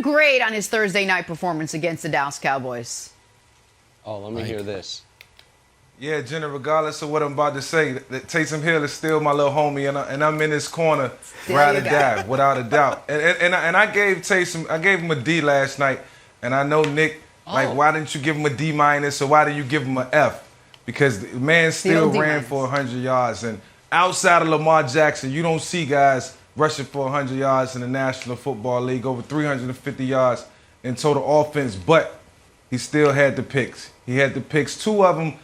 grade on his Thursday night performance against the Dallas Cowboys? Oh, let me hear this. Yeah, Jenna, regardless of what I'm about to say, that Taysom Hill is still my little homie, and I'm in his corner, ride or die, without a doubt. And I gave him a D last night, and I know Nick, why didn't you give him a D minus, or why did you give him an F? Because the man still ran for 100 yards, and outside of Lamar Jackson, you don't see guys rushing for 100 yards in the National Football League, over 350 yards in total offense, but he still had the picks. He had the picks, 2 of them.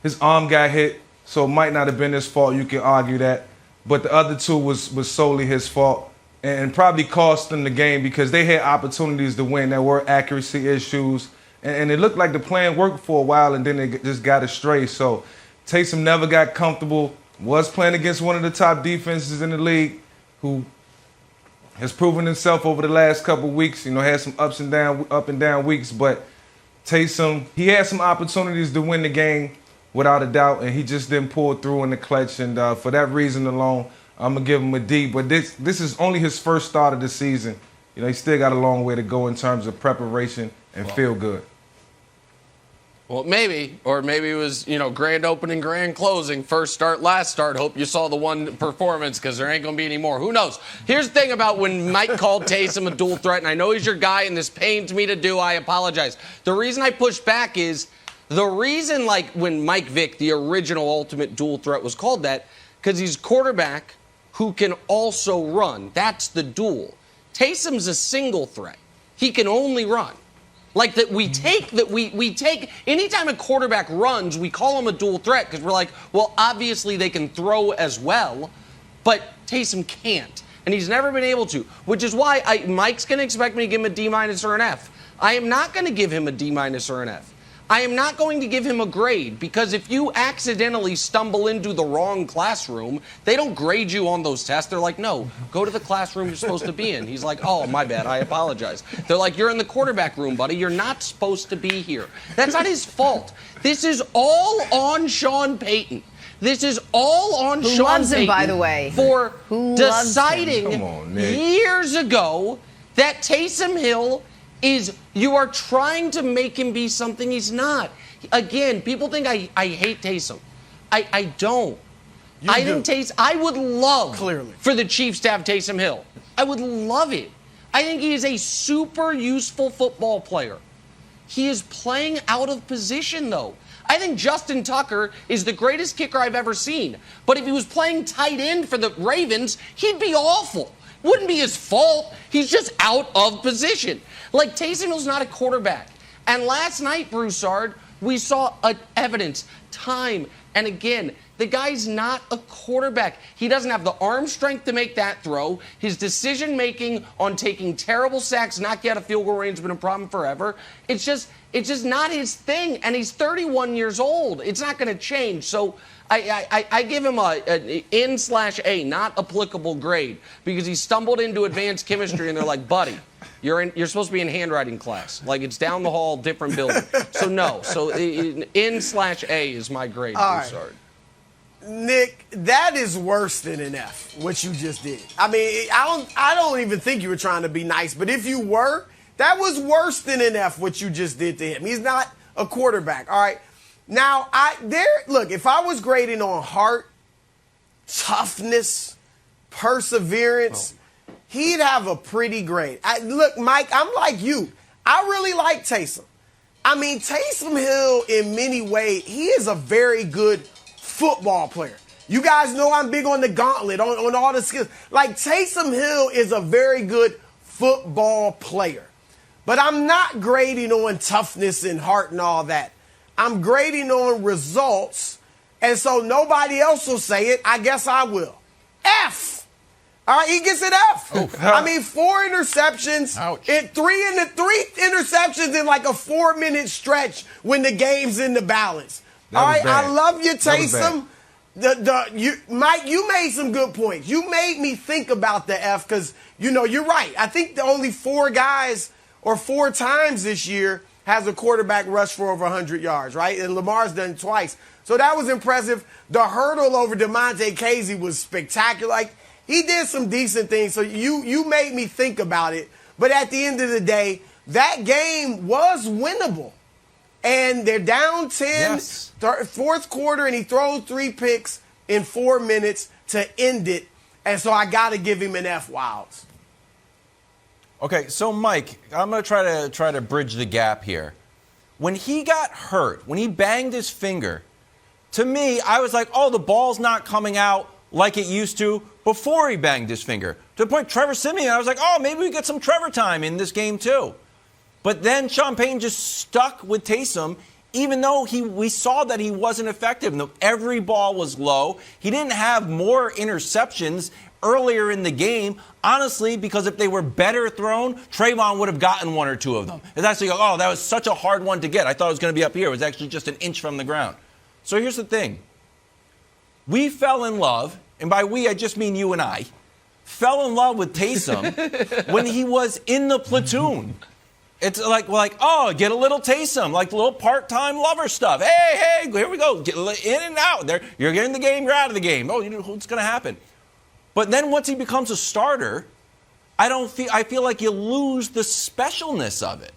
His arm got hit, so it might not have been his fault. You can argue that. But the other 2 was solely his fault and probably cost them the game because they had opportunities to win. There were accuracy issues. And it looked like the plan worked for a while, and then it just got astray. So Taysom never got comfortable, was playing against one of the top defenses in the league who has proven himself over the last couple of weeks. You know, had some up and down weeks. But Taysom, he had some opportunities to win the game, without a doubt, and he just didn't pull through in the clutch. And for that reason alone, I'm going to give him a D. But this is only his first start of the season. You know, he still got a long way to go in terms of preparation and feel good. Well, maybe. Or maybe it was, grand opening, grand closing, first start, last start. Hope you saw the one performance because there ain't going to be any more. Who knows? Here's the thing about when Mike called Taysom a dual threat, and I know he's your guy, and this pains me to do. I apologize. The reason I push back is the reason, when Mike Vick, the original ultimate dual threat, was called that, because he's quarterback who can also run. That's the dual. Taysom's a single threat. He can only run. We take anytime a quarterback runs, we call him a dual threat because we're like, well, obviously they can throw as well, but Taysom can't. And he's never been able to, which is why Mike's going to expect me to give him a D minus or an F. I am not going to give him a D minus or an F. I am not going to give him a grade because if you accidentally stumble into the wrong classroom, they don't grade you on those tests. They're like, no, go to the classroom you're supposed to be in. He's like, oh, my bad, I apologize. They're like, you're in the quarterback room, buddy. You're not supposed to be here. That's not his fault. This is all on Sean Payton. This is all on Who Sean loves him, Payton by the way. For Who deciding years ago that Taysom Hill you are trying to make him be something he's not. Again, people think I hate Taysom. I don't. I would love for the Chiefs to have Taysom Hill. I would love it. I think he is a super useful football player. He is playing out of position, though. I think Justin Tucker is the greatest kicker I've ever seen. But if he was playing tight end for the Ravens, he'd be awful. Wouldn't be his fault. He's just out of position. Taysom Hill's not a quarterback. And last night, Broussard, we saw evidence time and again. The guy's not a quarterback. He doesn't have the arm strength to make that throw. His decision-making on taking terrible sacks, not get out of field goal range, has been a problem forever. It's just not his thing. And he's 31 years old. It's not going to change. So I give him an N/A, not applicable grade, because he stumbled into advanced chemistry, and they're like, buddy, you're supposed to be in handwriting class. It's down the hall, different building. So no. So N/A is my grade, Broussard. Nick, that is worse than an F, what you just did. I mean, I don't even think you were trying to be nice, but if you were, that was worse than an F, what you just did to him. He's not a quarterback, all right? Now, look, if I was grading on heart, toughness, perseverance, he'd have a pretty grade. Look, Mike, I'm like you. I really like Taysom. I mean, Taysom Hill, in many ways, he is a very good football player. You guys know I'm big on the gauntlet, on all the skills. Taysom Hill is a very good football player. But I'm not grading on toughness and heart and all that. I'm grading on results, and so nobody else will say it. I guess I will. F. All right, he gets an F. I mean, 4 interceptions. Ouch. Three interceptions in a 4-minute stretch when the game's in the balance. All right, I love you, Taysom. Mike, you made some good points. You made me think about the F because, you're right. I think the only 4 guys or 4 times this year has a quarterback rush for over 100 yards, right? And Lamar's done it twice. So that was impressive. The hurdle over DeMonte Casey was spectacular. He did some decent things. So you made me think about it. But at the end of the day, that game was winnable. And they're down 10, fourth quarter, and he throws 3 picks in 4 minutes to end it. And so I got to give him an F. Wilds. Okay, so Mike, I'm going to try to bridge the gap here. When he got hurt, when he banged his finger, to me, I was like, oh, the ball's not coming out like it used to before he banged his finger. To the point, Trevor Siemian, I was like, oh, maybe we get some Trevor time in this game too. But then Sean Payton just stuck with Taysom, even though we saw that he wasn't effective. Every ball was low. He didn't have more interceptions earlier in the game, honestly, because if they were better thrown, Trayvon would have gotten 1 or 2 of them. It's actually, oh, that was such a hard one to get. I thought it was going to be up here. It was actually just an inch from the ground. So here's the thing. We fell in love, and by we, I just mean you and I, fell in love with Taysom when he was in the platoon. It's like, oh, get a little Taysom, like the little part-time lover stuff. Hey, here we go. Get in and out. There, you're in the game, you're out of the game. Oh, you know what's going to happen. But then once he becomes a starter, I feel like you lose the specialness of it.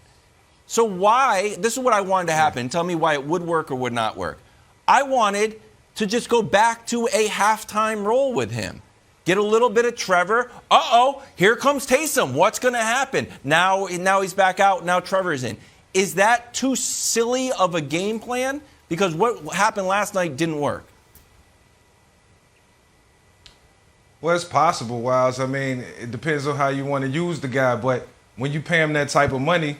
So why, this is what I wanted to happen. Tell me why it would work or would not work. I wanted to just go back to a halftime role with him. Get a little bit of Trevor. Uh-oh, here comes Taysom. What's going to happen? Now he's back out. Now Trevor's in. Is that too silly of a game plan? Because what happened last night didn't work. Well, it's possible, Wiles. I mean, it depends on how you want to use the guy. But when you pay him that type of money,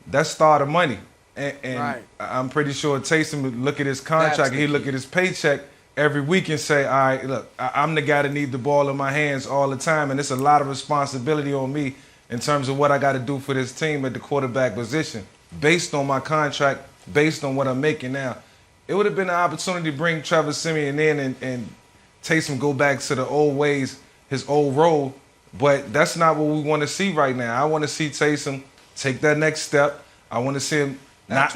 that's starter money. And right. I'm pretty sure Taysom would look at his contract and he'd look at his paycheck every week and say, all right, look, I'm the guy that needs the ball in my hands all the time, and it's a lot of responsibility on me in terms of what I got to do for this team at the quarterback position based on my contract, based on what I'm making now. It would have been an opportunity to bring Trevor Siemian in and Taysom go back to the old ways, his old role, but that's not what we want to see right now. I want to see Taysom take that next step. I want to see him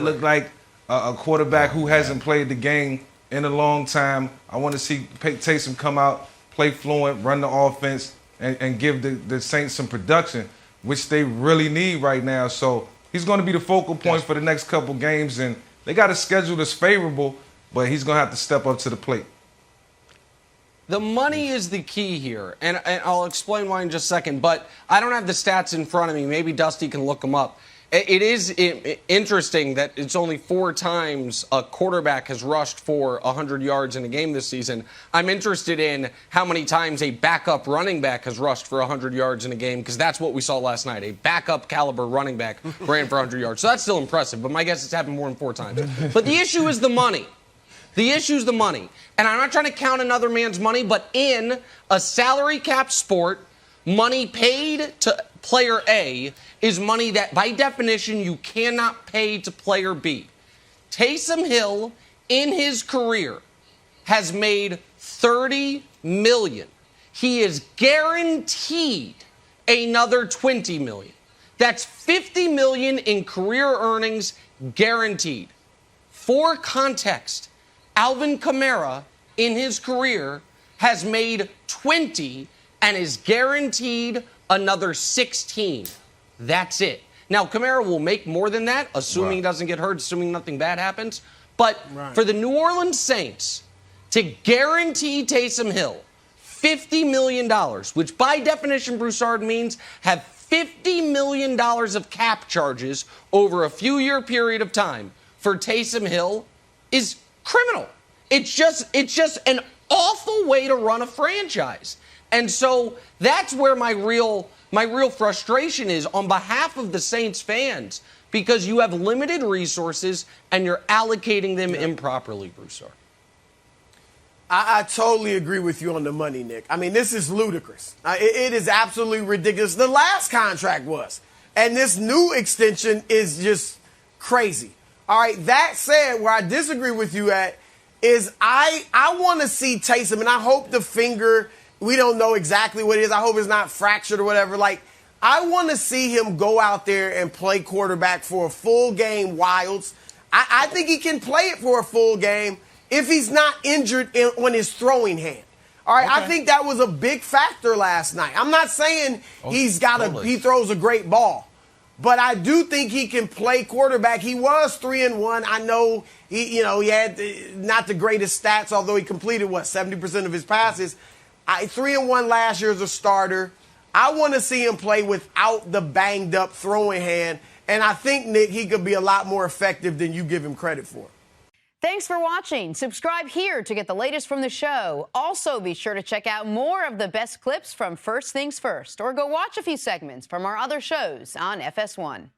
look like a quarterback who hasn't played the game in a long time. I want to see Taysom come out, play fluent, run the offense, and give the Saints some production, which they really need right now. So he's going to be the focal point for the next couple games, and they got a schedule that's favorable, but he's going to have to step up to the plate. The money is the key here, and I'll explain why in just a second, but I don't have the stats in front of me. Maybe Dusty can look them up. It is interesting that it's only 4 times a quarterback has rushed for 100 yards in a game this season. I'm interested in how many times a backup running back has rushed for 100 yards in a game, because that's what we saw last night. A backup caliber running back ran for 100 yards. So that's still impressive, but my guess it's happened more than 4 times. But the issue is the money. The issue is the money. And I'm not trying to count another man's money, but in a salary cap sport, money paid to player A is money that, by definition, you cannot pay to player B. Taysom Hill, in his career, has made $30 million. He is guaranteed another $20 million. That's $50 million in career earnings guaranteed. For context, Alvin Kamara, in his career, has made 20 and is guaranteed another 16. That's it. Now, Kamara will make more than that, assuming he doesn't get hurt, assuming nothing bad happens. But for the New Orleans Saints to guarantee Taysom Hill $50 million, which by definition, Broussard, means have $50 million of cap charges over a few-year period of time for Taysom Hill, is criminal. It's just an awful way to run a franchise. And so that's where my real frustration is on behalf of the Saints fans, because you have limited resources and you're allocating them improperly, Broussard. I totally agree with you on the money, Nick. I mean, this is ludicrous. It is absolutely ridiculous. The last contract was. And this new extension is just crazy. All right, that said, where I disagree with you at is I want to see Taysom, and I hope the finger, we don't know exactly what it is. I hope it's not fractured or whatever. Like, I want to see him go out there and play quarterback for a full game, Wilds. I think he can play it for a full game if he's not injured on his throwing hand. All right, Okay. I think that was a big factor last night. I'm not saying he throws a great ball, but I do think he can play quarterback. He was 3-1. I know he had not the greatest stats, although he completed 70% of his passes. 3-1 last year as a starter. I want to see him play without the banged up throwing hand, and I think, Nick, he could be a lot more effective than you give him credit for. Thanks for watching. Subscribe here to get the latest from the show. Also, be sure to check out more of the best clips from First Things First, or go watch a few segments from our other shows on FS1.